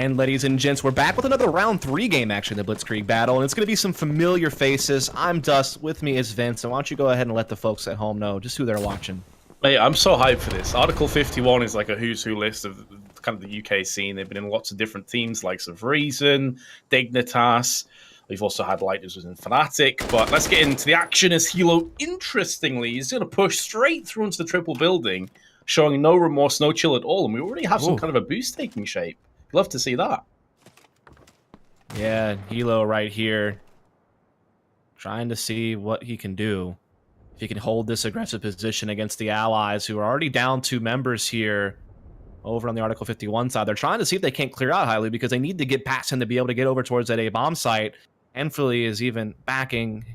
And ladies and gents, we're back with another round 3 game action in the Blitzkrieg battle, and it's going to be some familiar faces. I'm Dust, with me is Vince, and why don't you go ahead and let the folks at home know just who they're watching. Mate, I'm so hyped for this. Article 51 is like a who's who list of kind of the UK scene. They've been in lots of different teams, likes of Reason, Dignitas. We've also had Lighters in Fnatic, but let's get into the action as Hilo, interestingly, is going to push straight through into the triple building, showing no remorse, no chill at all, and we already have some kind of a boost taking shape. Love to see that. Yeah, Hilo right here, trying to see what he can do. If he can hold this aggressive position against the allies, who are already down 2 members here over on the Article 51 side. They're trying to see if they can't clear out Hilo because they need to get past him to be able to get over towards that A bomb site. Enfili is even backing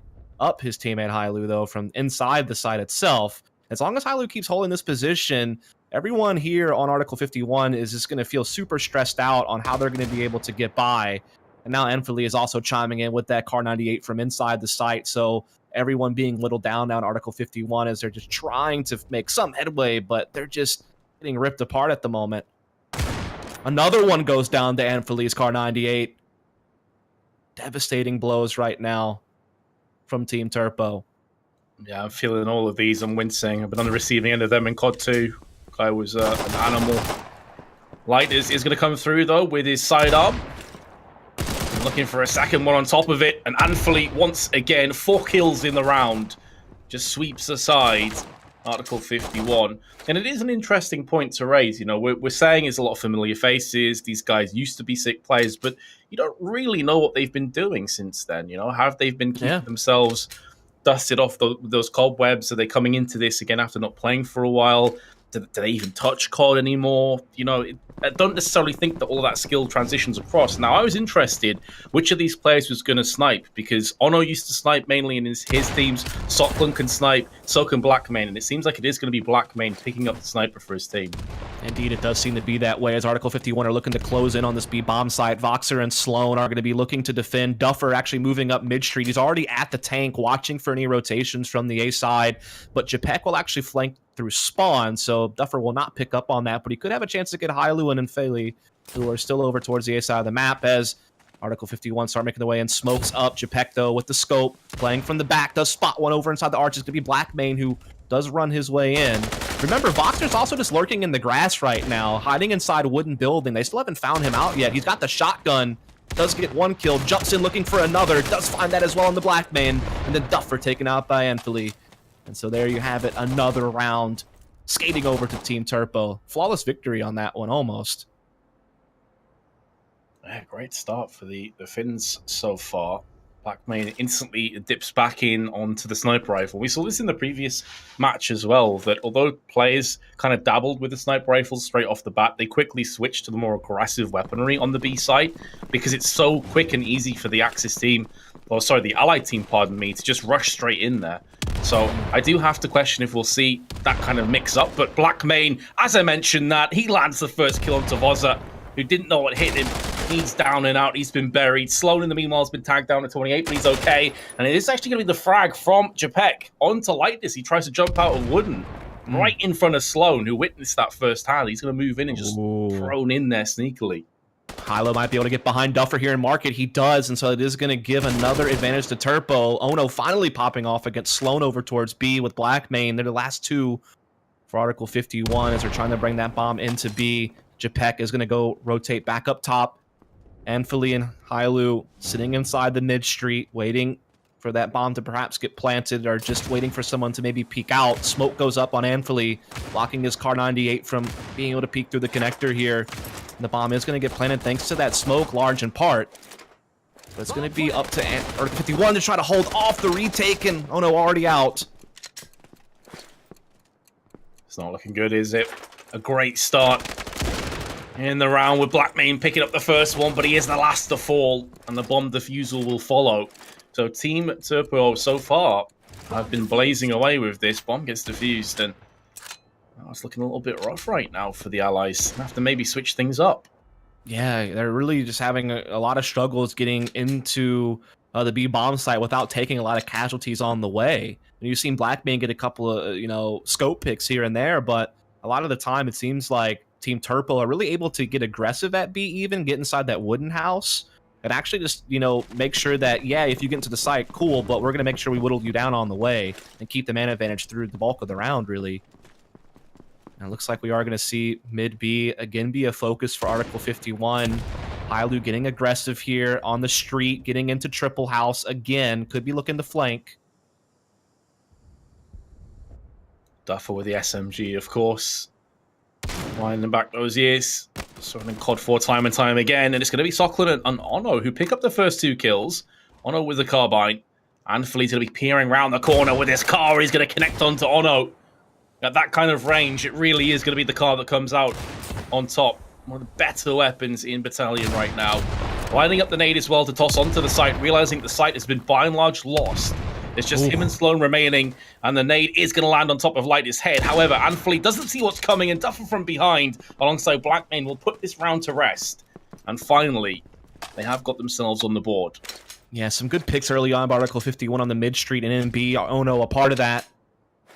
up his teammate Hilo, though, from inside the site itself. As long as Hilo keeps holding this position, everyone here on Article 51 is just going to feel super stressed out on how they're going to be able to get by. And now Enfili is also chiming in with that Car 98 from inside the site, so everyone being whittled down Article 51 as they're just trying to make some headway, but they're just getting ripped apart at the moment. Another one goes down to Enfili's Car 98. Devastating blows right now from Team Turpo. Yeah, I'm feeling all of these. I'm wincing. I've been on the receiving end of them in COD 2. Guy was an animal. Light is going to come through, though, with his sidearm. Looking for a second one on top of it. And Enfili, once again, 4 kills in the round. Just sweeps aside Article 51. And it is an interesting point to raise. You know, we're saying it's a lot of familiar faces. These guys used to be sick players, but you don't really know what they've been doing since then. You know, have they been keeping themselves dusted off those cobwebs? Are they coming into this again after not playing for a while? Do they even touch COD anymore? You know, I don't necessarily think that all of that skill transitions across. Now, I was interested which of these players was going to snipe, because Ono used to snipe mainly in his teams. Socklin can snipe, so can Blackmane, and it seems like it is going to be Blackmane picking up the sniper for his team. Indeed, it does seem to be that way, as Article 51 are looking to close in on this B bomb site. Voxer and Sloan are going to be looking to defend. Duffer actually moving up mid-street. He's already at the tank, watching for any rotations from the A side, but Japek will actually flank through spawn, so Duffer will not pick up on that, but he could have a chance to get Hilo and Enfili, who are still over towards the A side of the map, as Article 51 start making their way in. Smokes up. Japek, though, with the scope, playing from the back, does spot one over inside the arch. It's going to be Blackmane, who does run his way in. Remember, Voxer's also just lurking in the grass right now, hiding inside a wooden building. They still haven't found him out yet. He's got the shotgun, does get 1 kill, jumps in looking for another, does find that as well on the Blackmane, and then Duffer taken out by Enfili. And so there you have it, another round skating over to Team Turpo. Flawless victory on that one, almost. Yeah, great start for the Finns so far. Blackmane instantly dips back in onto the sniper rifle. We saw this in the previous match as well, that although players kind of dabbled with the sniper rifles straight off the bat, they quickly switched to the more aggressive weaponry on the B side because it's so quick and easy for the Axis team, or sorry, the Allied team, pardon me, to just rush straight in there. So I do have to question if we'll see that kind of mix up, but Blackmane, as I mentioned, that he lands the first kill onto Voza, who didn't know what hit him. He's down and out. He's been buried. Sloan, in the meanwhile, has been tagged down at 28, but he's okay. And it is actually going to be the frag from Japek onto Lightness. He tries to jump out of Wooden right in front of Sloan, who witnessed that firsthand. He's going to move in and just thrown in there sneakily. Hilo might be able to get behind Duffer here in market. He does, and so it is going to give another advantage to Turpo. Ono finally popping off against Sloan over towards B with Blackmane. They're the last 2 for Article 51 as they're trying to bring that bomb into B. Japek is going to go rotate back up top. Enfili and Hilo sitting inside the mid-street, waiting for that bomb to perhaps get planted, or just waiting for someone to maybe peek out. Smoke goes up on Enfili, blocking his Car 98 from being able to peek through the connector here. And the bomb is going to get planted thanks to that smoke, large in part. But it's going to be up to Article 51 to try to hold off the retake, and oh no, already out. It's not looking good, is it? A great start in the round with Blackmane picking up the first one, but he is the last to fall, and the bomb defusal will follow. So Team Turpo so far have been blazing away with this. Bomb gets defused, and it's looking a little bit rough right now for the Allies. They have to maybe switch things up. Yeah, they're really just having a lot of struggles getting into the B bomb site without taking a lot of casualties on the way. And you've seen Blackmane get a couple of, scope picks here and there, but a lot of the time it seems like Team Turpo are really able to get aggressive at B even, get inside that wooden house, and actually just, you know, make sure that, yeah, if you get into the site, cool, but we're going to make sure we whittle you down on the way and keep the man advantage through the bulk of the round, really. And it looks like we are going to see mid B again be a focus for Article 51. Hailu getting aggressive here on the street, getting into triple house again. Could be looking to flank. Duffer with the SMG, of course. Winding back those years. Surrounding COD 4 time and time again. And it's going to be Socklin and Ono who pick up the first 2 kills. Ono with the carbine. Anfleet's going to be peering around the corner with his car. He's going to connect onto Ono. At that kind of range, it really is going to be the car that comes out on top. One of the better weapons in Battalion right now. Lining up the nade as well to toss onto the site, realizing the site has been by and large lost. It's just him and Sloan remaining, and the nade is going to land on top of Light's head. However, Anfleet doesn't see what's coming, and Duffer from behind, alongside Blackmane, will put this round to rest. And finally, they have got themselves on the board. Yeah, some good picks early on by Article 51 on the mid street, and NB, Ono a part of that.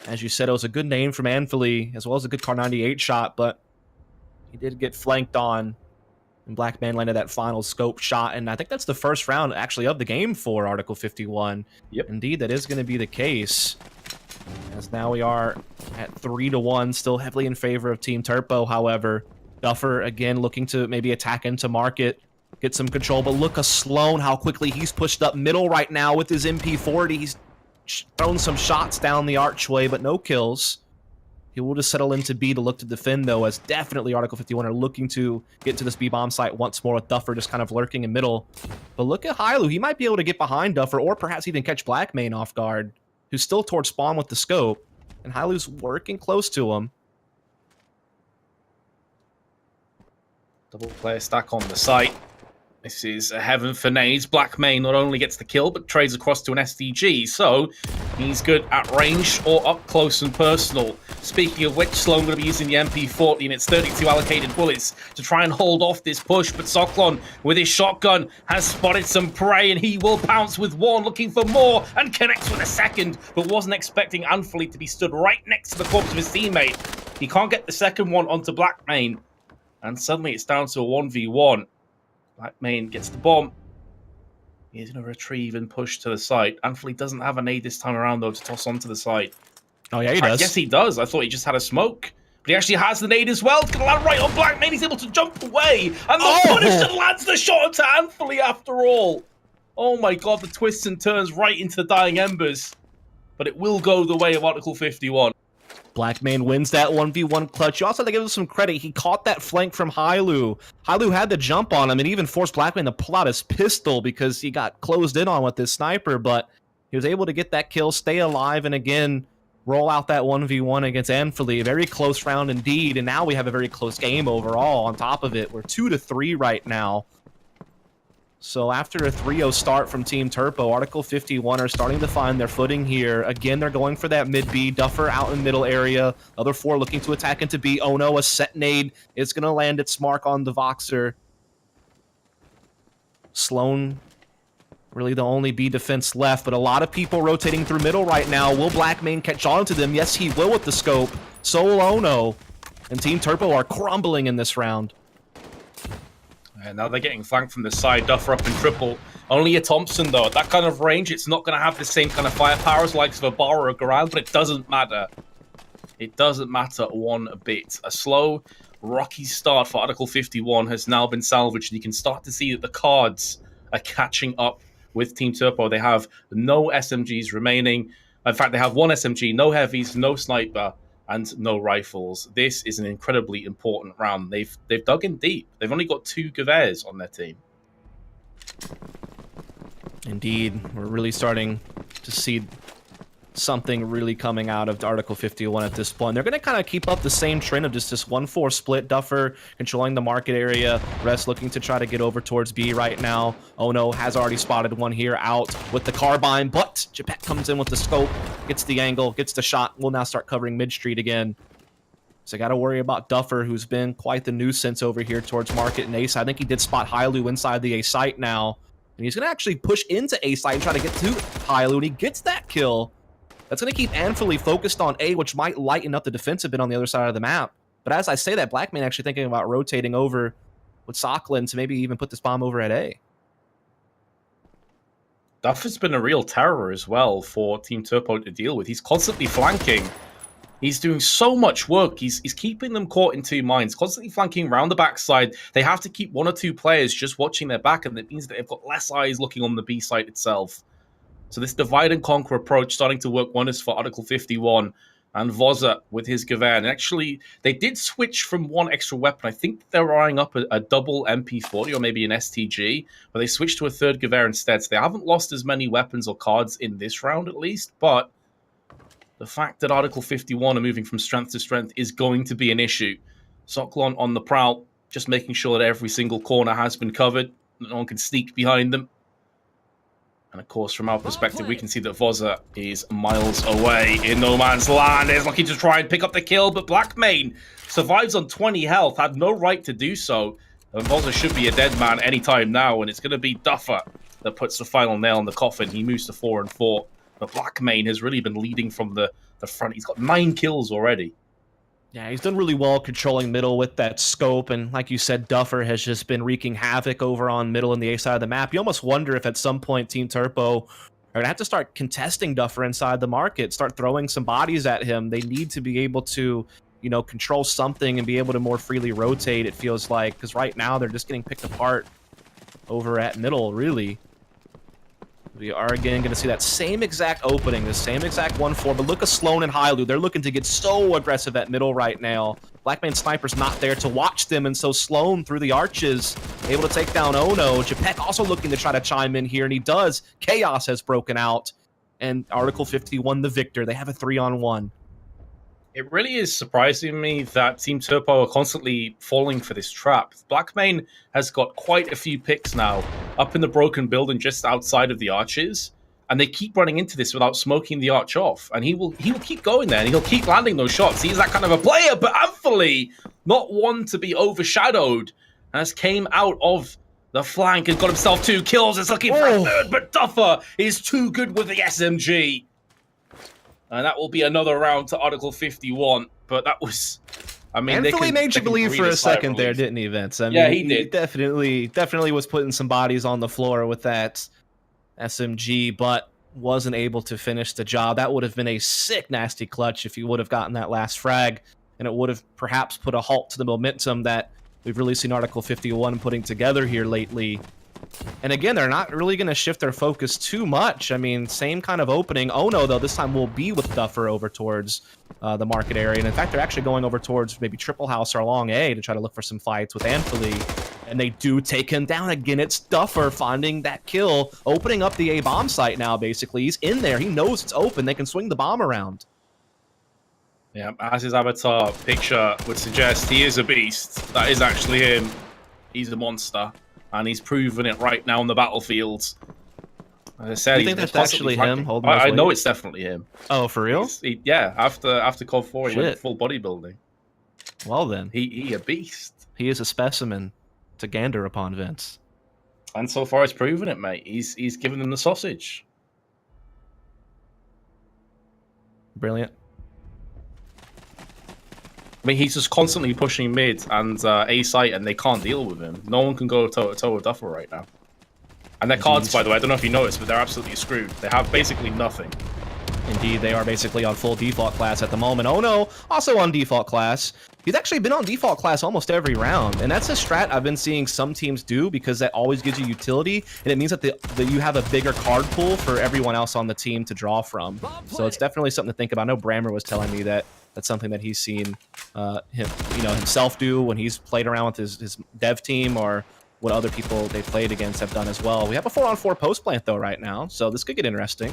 As you said, it was a good name from Anfleet, as well as a good Car 98 shot, but he did get flanked on, and Blackman landed that final scope shot, and I think that's the first round, actually, of the game for Article 51. Yep. Indeed, that is going to be the case, as now we are at 3-1, still heavily in favor of Team Turpo, however. Duffer, again, looking to maybe attack into market, get some control, but look at Sloan, how quickly he's pushed up middle right now with his MP40. He's thrown some shots down the archway, but no kills. He will just settle into B to look to defend, though, as definitely Article 51 are looking to get to this B-bomb site once more with Duffer just kind of lurking in middle. But look at Hailu. He might be able to get behind Duffer or perhaps even catch Blackmane off guard, who's still towards spawn with the scope. And Hailu's working close to him. Double player stack on the site. This is a heaven for nades. Blackmane not only gets the kill, but trades across to an SDG, so he's good at range or up close and personal. Speaking of which, Sloan going to be using the MP40 and its 32 allocated bullets to try and hold off this push, but Soklon, with his shotgun, has spotted some prey, and he will pounce with one, looking for more, and connects with a second, but wasn't expecting Anfleet to be stood right next to the corpse of his teammate. He can't get the second one onto Blackmane, and suddenly it's down to a 1v1. Blackmane gets the bomb. He's going to retrieve and push to the site. Anfleet doesn't have a nade this time around, though, to toss onto the site. Oh, yeah, he does. Yes, he does. I thought he just had a smoke. But he actually has the nade as well. It's going to land right on Blackmane. He's able to jump away. And the Punisher lands the shot onto Anfleet after all. Oh, my God. The twists and turns right into the dying embers. But it will go the way of Article 51. Blackmane wins that 1v1 clutch. You also have to give him some credit. He caught that flank from Hailu. Hailu had the jump on him and even forced Blackmane to pull out his pistol because he got closed in on with his sniper, but he was able to get that kill, stay alive, and again, roll out that 1v1 against Anfleet. Very close round indeed, and now we have a very close game overall on top of it. We're 2-3 right now. So after a 3-0 start from Team Turpo, Article 51 are starting to find their footing here. Again, they're going for that mid-B. Duffer out in middle area. Other 4 looking to attack into B. Oh no, a set nade. It's going to land its mark on the Voxer. Sloan, really the only B defense left, but a lot of people rotating through middle right now. Will Blackmane catch on to them? Yes, he will with the scope. So will Ono. And Team Turpo are crumbling in this round. And now they're getting flanked from the side. Duffer up in triple. Only a Thompson, though. At that kind of range, it's not going to have the same kind of firepower as likes of a Bar or a Garand, but it doesn't matter. It doesn't matter one bit. A slow, rocky start for Article 51 has now been salvaged, and you can start to see that the cards are catching up with Team Turpo. They have no SMGs remaining. In fact, they have one SMG, no heavies, no sniper, and no rifles. This is an incredibly important round. They've dug in deep. They've only got 2 Gavers on their team. Indeed, we're really starting to see something really coming out of Article 51 at this point. They're going to kind of keep up the same trend of just this 1-4 split. Duffer controlling the market area. Rest looking to try to get over towards B right now. Oh no, has already spotted one here out with the carbine, but Japet comes in with the scope, gets the angle, gets the shot. We'll now start covering mid-street again. So I got to worry about Duffer, who's been quite the nuisance over here towards market and A side. I think he did spot Hailu inside the A site now. And he's going to actually push into A site and try to get to Hailu, and he gets that kill. That's going to keep Anfleet focused on A, which might lighten up the defense a bit on the other side of the map. But as I say that, Blackman actually thinking about rotating over with Soklin to maybe even put this bomb over at A. Duff has been a real terror as well for Team Turpo to deal with. He's constantly flanking. He's doing so much work. He's keeping them caught in two minds, constantly flanking around the backside. They have to keep one or two players just watching their back, and that means that they've got less eyes looking on the B site itself. So this divide and conquer approach starting to work wonders for Article 51 and Voza with his Gewehr. And actually, they did switch from one extra weapon. I think they're eyeing up a double MP40 or maybe an STG, but they switched to a third Gewehr instead. So they haven't lost as many weapons or cards in this round at least, but the fact that Article 51 are moving from strength to strength is going to be an issue. Soklon on the prowl, just making sure that every single corner has been covered, that no one can sneak behind them. And of course, from our perspective, we can see that Voza is miles away in no man's land. Is looking to try and pick up the kill, but Blackmane survives on 20 health, had no right to do so. And Voza should be a dead man anytime now, and it's going to be Duffer that puts the final nail in the coffin. He moves to 4 and 4. But Blackmane has really been leading from the front. He's got 9 kills already. Yeah, he's done really well controlling middle with that scope. And like you said, Duffer has just been wreaking havoc over on middle and the A side of the map. You almost wonder if at some point Team Turpo are going to have to start contesting Duffer inside the market, start throwing some bodies at him. They need to be able to, you know, control something and be able to more freely rotate, it feels like. Because right now they're just getting picked apart over at middle, really. We are again going to see that same exact opening, the same exact 1-4, but look at Sloan and Hailu. They're looking to get so aggressive at middle right now. Blackman Sniper's not there to watch them, and so Sloan through the arches, able to take down Ono. Japek also looking to try to chime in here, and he does. Chaos has broken out, and Article 51 the victor. They have a 3-on-1. It really is surprising me that Team Turpo are constantly falling for this trap. Blackmane has got quite a few picks now up in the broken building just outside of the arches, and they keep running into this without smoking the arch off. And he will keep going there, and he'll keep landing those shots. He's that kind of a player, but Anthony, not one to be overshadowed, has came out of the flank and got himself 2 kills. It's looking for a third, but Duffer is too good with the SMG. And that will be another round to Article 51. But that was, I mean, Anthony made you believe for a second there, didn't he, Vince? I mean, yeah, he did. He definitely was putting some bodies on the floor with that SMG, but wasn't able to finish the job. That would have been a sick, nasty clutch if he would have gotten that last frag, and it would have perhaps put a halt to the momentum that we've really seen Article 51 putting together here lately. And again, they're not really going to shift their focus too much. I mean, same kind of opening. Ono, though, this time will be with Duffer over towards the market area. And in fact, they're actually going over towards maybe Triple House or along A to try to look for some fights with Anthony. And they do take him down again. It's Duffer finding that kill, opening up the A bomb site now, basically. He's in there. He knows it's open. They can swing the bomb around. Yeah, as his avatar picture would suggest, he is a beast. That is actually him. He's a monster. And he's proven it right now on the battlefields. As I said, you think that's actually him? I know it's definitely him. Oh, for real? Yeah, after COD 4, he went full bodybuilding. Well then. He a beast. He is a specimen to gander upon, Vince. And so far, he's proven it, mate. He's given them the sausage. Brilliant. I mean, he's just constantly pushing mid and A site, and they can't deal with him. No one can go toe-to-toe with Duffer right now. And their cards, by the way, I don't know if you noticed, but they're absolutely screwed. They have basically nothing. Indeed, they are basically on full default class at the moment. Oh no, also on default class. He's actually been on default class almost every round, and that's a strat I've been seeing some teams do because that always gives you utility, and it means that you have a bigger card pool for everyone else on the team to draw from. So it's definitely something to think about. I know Brammer was telling me that that's something that he's seen himself do when he's played around with his dev team, or what other people they played against have done as well. We have a 4-on-4 post plant though right now, so this could get interesting.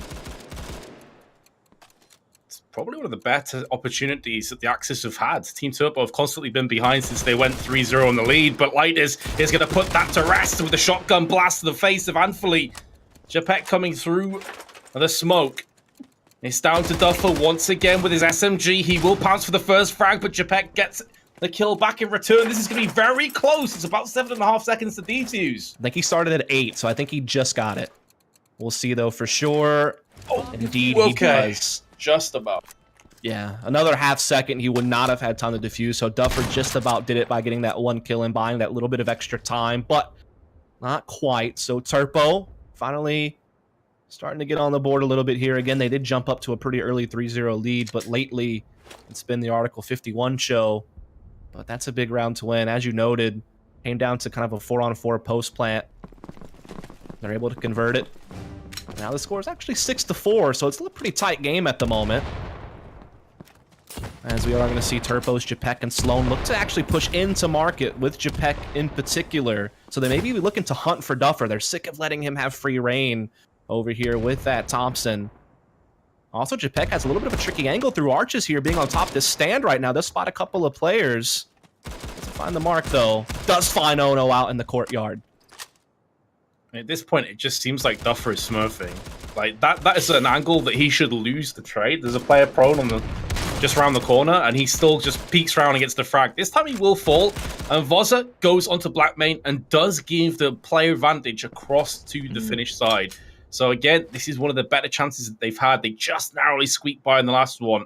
Probably one of the better opportunities that the Axis have had. Team Turpo have constantly been behind since they went 3-0 in the lead, but Lighters is going to put that to rest with a shotgun blast to the face of Anthony. Japek coming through the smoke. It's down to Duffer once again with his SMG. He will pounce for the first frag, but Japek gets the kill back in return. This is going to be very close. It's about 7.5 seconds to defuse. I think he started at 8, so I think he just got it. We'll see, though, for sure. Oh, indeed, he does. Just about. Yeah, another half second, he would not have had time to defuse. So Duffer just about did it by getting that 1 kill and buying that little bit of extra time, but not quite. So Turpo finally starting to get on the board a little bit here. Again, they did jump up to a pretty early 3-0 lead, but lately it's been the Article 51 show. But that's a big round to win. As you noted, came down to kind of a 4-on-4 post plant. They're able to convert it. Now the score is actually 6-4, so it's a pretty tight game at the moment. As we are going to see Turpos, Japek, and Sloan look to actually push into market with Japek in particular. So they may be looking to hunt for Duffer. They're sick of letting him have free reign over here with that Thompson. Also, Japek has a little bit of a tricky angle through arches here, being on top of this stand right now. Does spot a couple of players. Doesn't find the mark, though. Does find Ono out in the courtyard. At this point, it just seems like Duffer is smurfing. Like, that is an angle that he should lose the trade. There's a player prone on the just around the corner, and he still just peeks around and gets the frag. This time he will fall, and Voza goes onto Blackmane and does give the player advantage across to the finish side. So again, this is one of the better chances that they've had. They just narrowly squeaked by in the last one.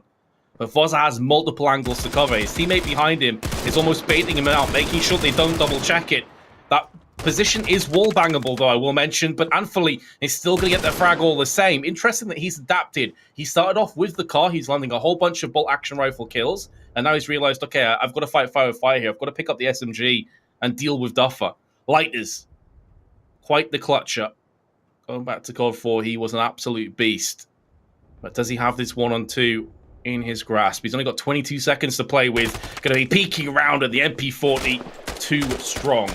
But Voza has multiple angles to cover. His teammate behind him is almost baiting him out, making sure they don't double check it. That position is wall bangable, though, I will mention, but Anthony is still going to get the frag all the same. Interesting that he's adapted. He started off with the car. He's landing a whole bunch of bolt action rifle kills, and now he's realized, okay, I've got to fight fire with fire here. I've got to pick up the SMG and deal with Duffer. Lighters, quite the clutcher. Going back to COD 4, he was an absolute beast. But does he have this 1-on-2 in his grasp? He's only got 22 seconds to play with. Going to be peeking around at the MP40. Too strong.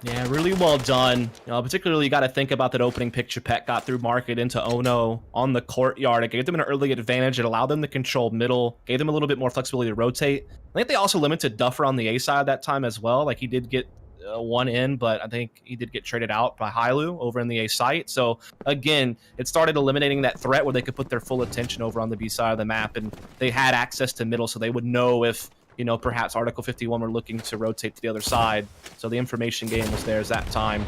Yeah, really well done. You know, particularly, you got to think about that opening picture Pet got through market into Ono on the courtyard. It gave them an early advantage. It allowed them to control middle, gave them a little bit more flexibility to rotate. I think they also limited Duffer on the A side that time as well. Like, he did get one in, but I think he did get traded out by Hailu over in the A site. So again, it started eliminating that threat where they could put their full attention over on the B side of the map, and they had access to middle, so they would know if, you know, perhaps Article 51 were looking to rotate to the other side. So the information game was theirs that time.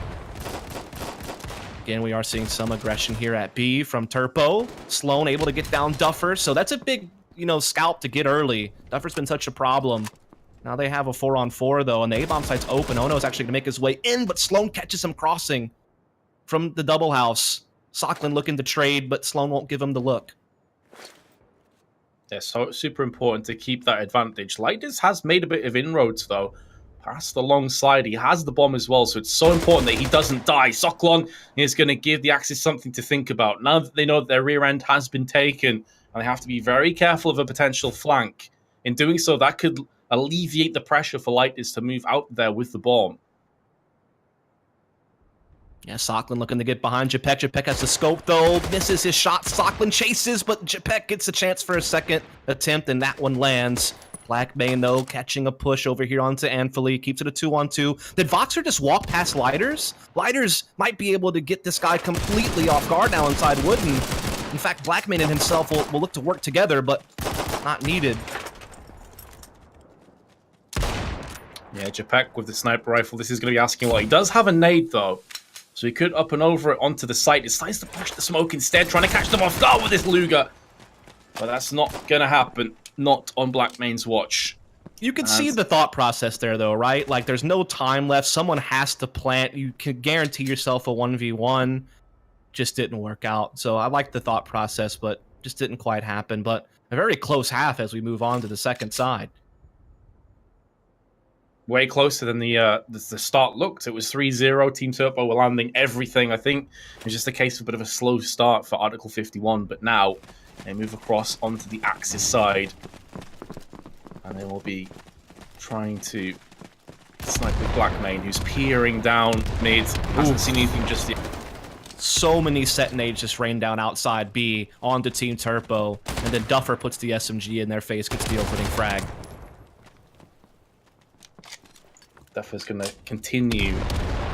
Again, we are seeing some aggression here at B from Turpo. Sloan able to get down Duffer, so that's a big, you know, scalp to get early. Duffer's been such a problem. Now they have a 4-on-4, though, and the A-bomb site's open. Ono's actually going to make his way in, but Sloan catches him crossing from the double house. Sockland looking to trade, but Sloan won't give him the look. Yeah, so it's super important to keep that advantage. Lighters has made a bit of inroads, though. Past the long slide, he has the bomb as well, so it's so important that he doesn't die. Soklon is going to give the Axis something to think about. Now that they know that their rear end has been taken, and they have to be very careful of a potential flank. In doing so, that could alleviate the pressure for Lighters to move out there with the bomb. Yeah, Sockland looking to get behind Japek. Japek has the scope, though. Misses his shot. Sockland chases, but Japek gets a chance for a second attempt, and that one lands. Blackmane, though, catching a push over here onto Anfali. Keeps it a 2-on-2. Did Voxer just walk past Lighters? Lighters might be able to get this guy completely off guard now inside Wooden. In fact, Blackmane and himself will look to work together, but not needed. Yeah, Japek with the sniper rifle. This is going to be asking a lot. He does have a nade, though. So he could up and over it onto the site. He decides to push the smoke instead, trying to catch them off guard with this Luger. But that's not going to happen. Not on Blackmane's watch. You could see the thought process there, though, right? Like, there's no time left. Someone has to plant. You can guarantee yourself a 1v1. Just didn't work out. So I like the thought process, but just didn't quite happen. But a very close half as we move on to the second side. Way closer than the start looked. It was 3-0. Team Turpo were landing everything. I think it was just a case of a bit of a slow start for Article 51, but now they move across onto the Axis side, and they will be trying to snipe with Blackmane, who's peering down mid. Hasn't seen anything just yet. So many set nades just rain down outside B onto Team Turpo, and then Duffer puts the SMG in their face, gets the opening frag. Duffer's going to continue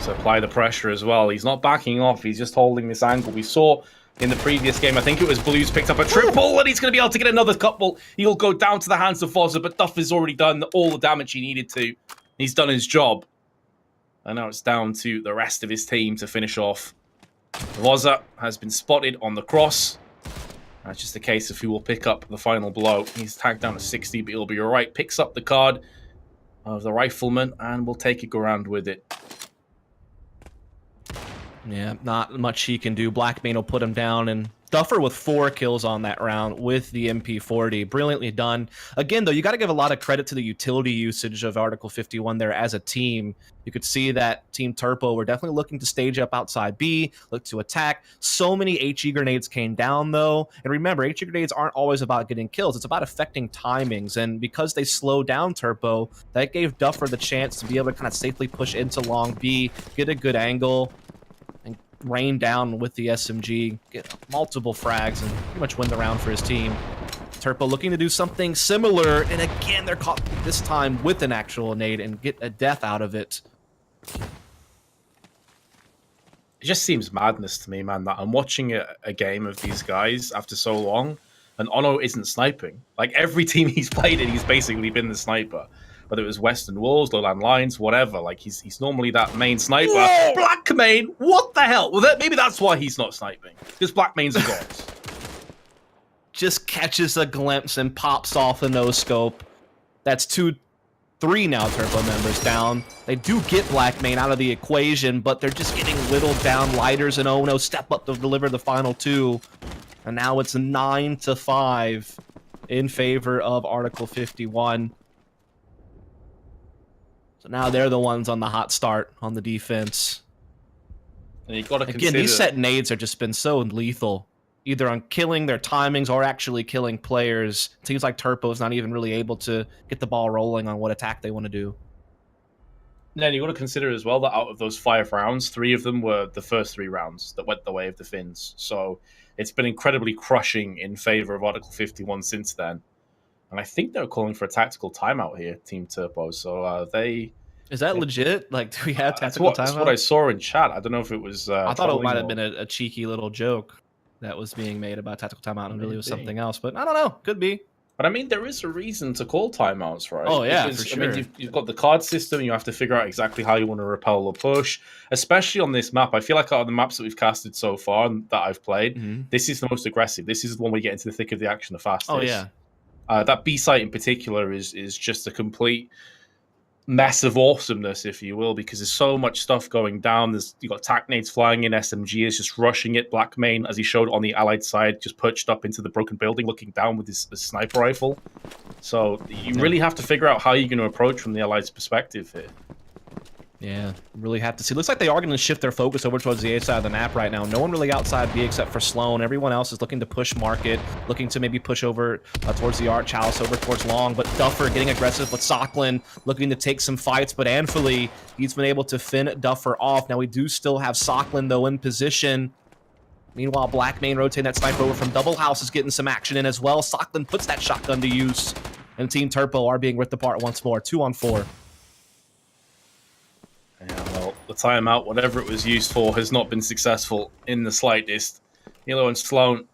to apply the pressure as well. He's not backing off. He's just holding this angle. We saw in the previous game, I think it was Blues picked up a triple, and he's going to be able to get another couple. He'll go down to the hands of Voza, but Duffer's already done all the damage he needed to. He's done his job. And now it's down to the rest of his team to finish off. Voza has been spotted on the cross. It's just a case of who will pick up the final blow. He's tagged down to 60, but he'll be alright. Picks up the card of the rifleman and will take a go around with it. Yeah, not much he can do. Blackmane will put him down, and Duffer with 4 kills on that round with the MP40. Brilliantly done. Again, though, you got to give a lot of credit to the utility usage of Article 51 there as a team. You could see that Team Turpo were definitely looking to stage up outside B, look to attack. So many HE grenades came down, though. And remember, HE grenades aren't always about getting kills. It's about affecting timings. And because they slowed down Turpo, that gave Duffer the chance to be able to kind of safely push into long B, get a good angle, and rain down with the SMG, get multiple frags, and pretty much win the round for his team. Turpo looking to do something similar, and again, they're caught this time with an actual nade and get a death out of it. It just seems madness to me, man, that I'm watching a game of these guys after so long, and Ono isn't sniping. Like, every team he's played in, he's basically been the sniper. Whether it was Western Walls, Lowland Lines, whatever. Like, he's normally that main sniper. Whoa! Blackmane, what the hell? Well, maybe that's why he's not sniping. Because Blackmane's a god. Just catches a glimpse and pops off the no-scope. That's 3 now Turpo members down. They do get Blackmane out of the equation, but they're just getting whittled down. Lighters and Ono step up to deliver the final 2. And now it's 9-5 in favor of Article 51. So now they're the ones on the hot start on the defense. And you've got to Again, consider... these set nades have just been so lethal, either on killing their timings or actually killing players. It seems like Turpo's not even really able to get the ball rolling on what attack they want to do. Then you've got to consider as well that out of those 5 rounds, 3 of them were the first 3 rounds that went the way of the Finns. So it's been incredibly crushing in favor of Article 51 since then. And I think they're calling for a tactical timeout here, Team Turpo. So they... Is that legit? Like, do we have tactical timeout? That's what I saw in chat. I don't know if it was... I thought it might have been a cheeky little joke that was being made about tactical timeout and really was something else. But I don't know. Could be. But I mean, there is a reason to call timeouts, right? Oh, yeah, because, for sure. I mean, you've got the card system. You have to figure out exactly how you want to repel or push, especially on this map. I feel like out of the maps that we've casted so far and that I've played, this is the most aggressive. This is the one where you get into the thick of the action the fastest. Oh, yeah. That B site in particular is just a complete mess of awesomeness, if you will, because there's so much stuff going down. You've got tac nades flying in, SMG is just rushing it. Blackmane, as he showed on the Allied side, just perched up into the broken building, looking down with his sniper rifle. So you really have to figure out how you're going to approach from the Allied's perspective here. Yeah, really have to see. Looks like they are going to shift their focus over towards the A side of the map right now. No one really outside B except for Sloan. Everyone else is looking to push market, looking to maybe push over towards the Arch House, over towards Long. But Duffer getting aggressive with Soklin, looking to take some fights. But Anfully, he's been able to fin Duffer off. Now we do still have Soklin, though, in position. Meanwhile, Blackmane rotating that sniper over from Double House is getting some action in as well. Soklin puts that shotgun to use. And Team Turpo are being ripped apart once more. 2-on-4. Yeah, well, the timeout, whatever it was used for, has not been successful in the slightest. Hilo and Sloan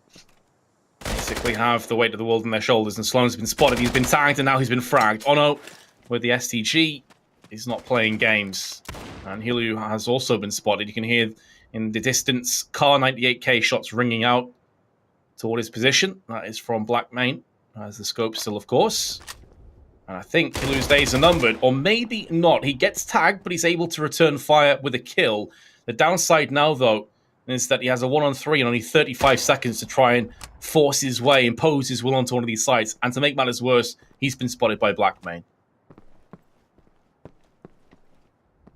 basically have the weight of the world on their shoulders, and Sloan's been spotted, he's been tagged, and now he's been fragged. Ono, with the STG, is not playing games. And Hilo has also been spotted. You can hear in the distance, Car 98K shots ringing out toward his position. That is from Blackmane, as the scope still, of course. And I think Hilu's days are numbered, or maybe not. He gets tagged, but he's able to return fire with a kill. The downside now, though, is that he has a 1-on-3 and only 35 seconds to try and force his way, impose his will onto one of these sites. And to make matters worse, he's been spotted by Blackmane.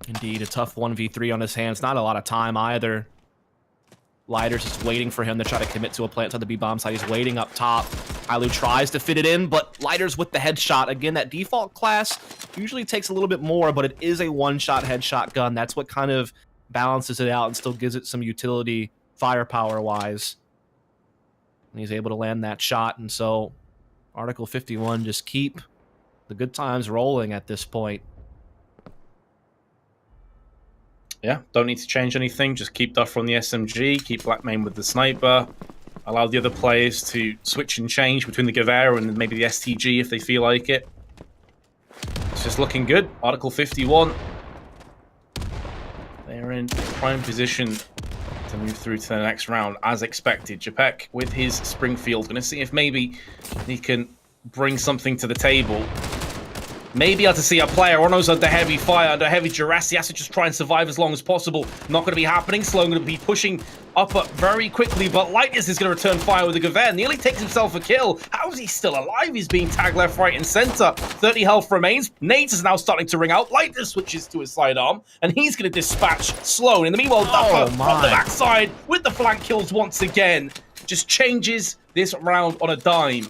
Indeed, a tough 1v3 on his hands. Not a lot of time either. Lighters just waiting for him to try to commit to a plant on the B-bomb side. He's waiting up top. Ailu tries to fit it in, but Lighters with the headshot. Again, that default class usually takes a little bit more, but it is a one-shot headshot gun. That's what kind of balances it out and still gives it some utility firepower-wise. And he's able to land that shot, and so Article 51 just keep the good times rolling at this point. Yeah, don't need to change anything. Just keep Duffer on the SMG, keep Blackmane with the sniper. Allow the other players to switch and change between the Gavera and maybe the STG if they feel like it. It's just looking good. Article 51. They're in prime position to to move through to the next round as expected. Japek with his Springfield, going to see if maybe he can bring something to the table. Maybe able to see a player. Ono's under heavy fire, under heavy duress. He has to just try and survive as long as possible. Not going to be happening. Sloan going to be pushing up very quickly, but Lightness is going to return fire with a Gavin. Nearly takes himself a kill. How is he still alive? He's being tagged left, right, and center. 30 health remains. Nades is now starting to ring out. Lightness switches to his sidearm, and he's going to dispatch Sloan. In the meanwhile, Duffer on the backside with the flank kills once again. Just changes this round on a dime.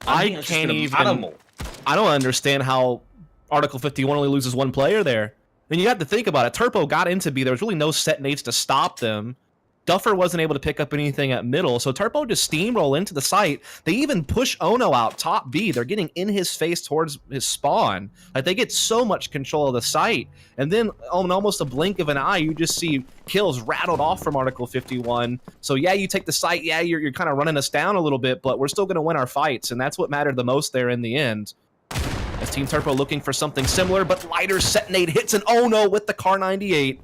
I can't even... I don't understand how Article 51 only loses one player there. And you have to think about it. Turpo got into B. There was really no set nades to stop them. Duffer wasn't able to pick up anything at middle, so Turpo just steamroll into the site. They even push Ono out top B. They're getting in his face towards his spawn. Like, they get so much control of the site. And then, in almost a blink of an eye, you just see kills rattled off from Article 51. So yeah, you take the site. Yeah, you're kind of running us down a little bit, but we're still going to win our fights. And that's what mattered the most there in the end. As Team Turpo looking for something similar, but lighter set nade hits an Ono with the Kar 98.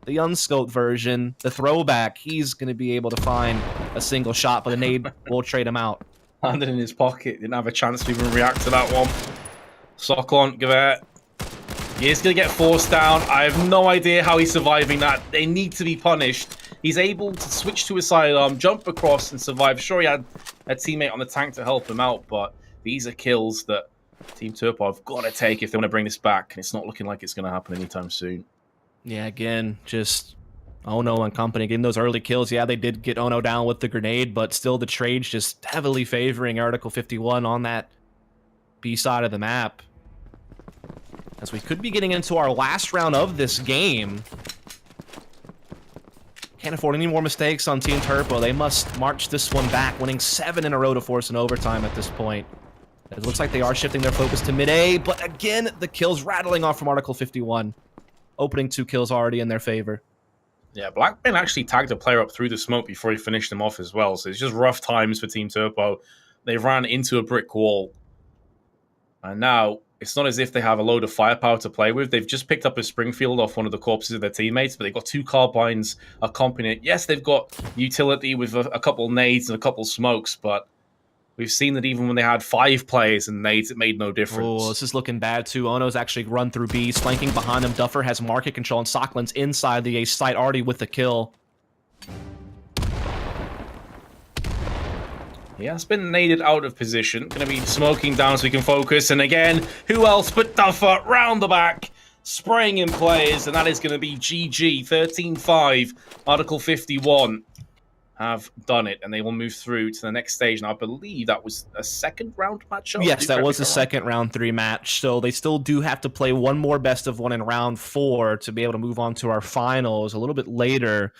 The unscoped version, the throwback, he's going to be able to find a single shot, but the nade will trade him out. Landed in his pocket, didn't have a chance to even react to that one. Soklon, Gavet. He's going to get forced down. I have no idea how he's surviving that. They need to be punished. He's able to switch to his sidearm, jump across, and survive. Sure, he had a teammate on the tank to help him out, but these are kills that Team Turpo have got to take if they want to bring this back, and it's not looking like it's going to happen anytime soon. Yeah, again, just Ono and company getting those early kills. Yeah, they did get Ono down with the grenade, but still the trade's just heavily favoring Article 51 on that B side of the map. As we could be getting into our last round of this game. Can't afford any more mistakes on Team Turpo. They must march this one back, winning 7 in a row to force an overtime at this point. It looks like they are shifting their focus to mid-A, but again, the kills rattling off from Article 51. Opening 2 kills already in their favor. Yeah, Blackman actually tagged a player up through the smoke before he finished him off as well, so it's just rough times for Team Turpo. They ran into a brick wall. And now, it's not as if they have a load of firepower to play with. They've just picked up a Springfield off one of the corpses of their teammates, but they've got 2 carbines accompanying it. Yes, they've got utility with a couple nades and a couple smokes, but we've seen that even when they had 5 players and nades, it made no difference. Oh, this is looking bad too. Ono's actually run through B, flanking behind him. Duffer has market control, and Socklin's inside the A site already with the kill. He has been naded out of position. Going to be smoking down so he can focus. And again, who else but Duffer round the back, spraying in players. And that is going to be GG. 13-5, Article 51 have done it. And they will move through to the next stage. And I believe that was a second round matchup. Yes, that was a second round 3 match. So they still do have to play one more best of 1 in round 4 to be able to move on to our finals a little bit later.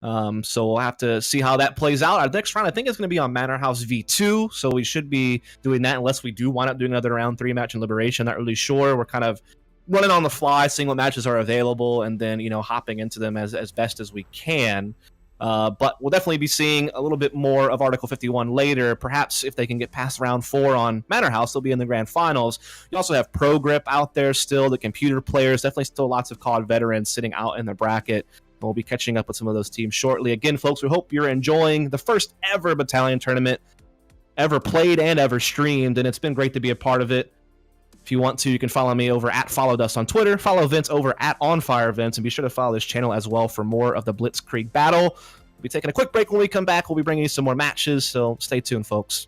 So we'll have to see how that plays out. Our next round, I think, is going to be on Manor House V2, so we should be doing that unless we do wind up doing another round 3 match in Liberation. Not really sure. We're kind of running on the fly, seeing what matches are available, and then, hopping into them as best as we can. But we'll definitely be seeing a little bit more of Article 51 later. Perhaps if they can get past round 4 on Manor House, they'll be in the grand finals. You also have Pro Grip out there still, the computer players, definitely still lots of COD veterans sitting out in the bracket. We'll be catching up with some of those teams shortly. Again, folks, we hope you're enjoying the first ever Battalion tournament ever played and ever streamed, and it's been great to be a part of it. If you want to, you can follow me over at FollowDust on Twitter, follow Vince over at OnFireVince, and be sure to follow this channel as well for more of the Blitzkrieg battle. We'll be taking a quick break. When we come back, we'll be bringing you some more matches, so stay tuned, folks.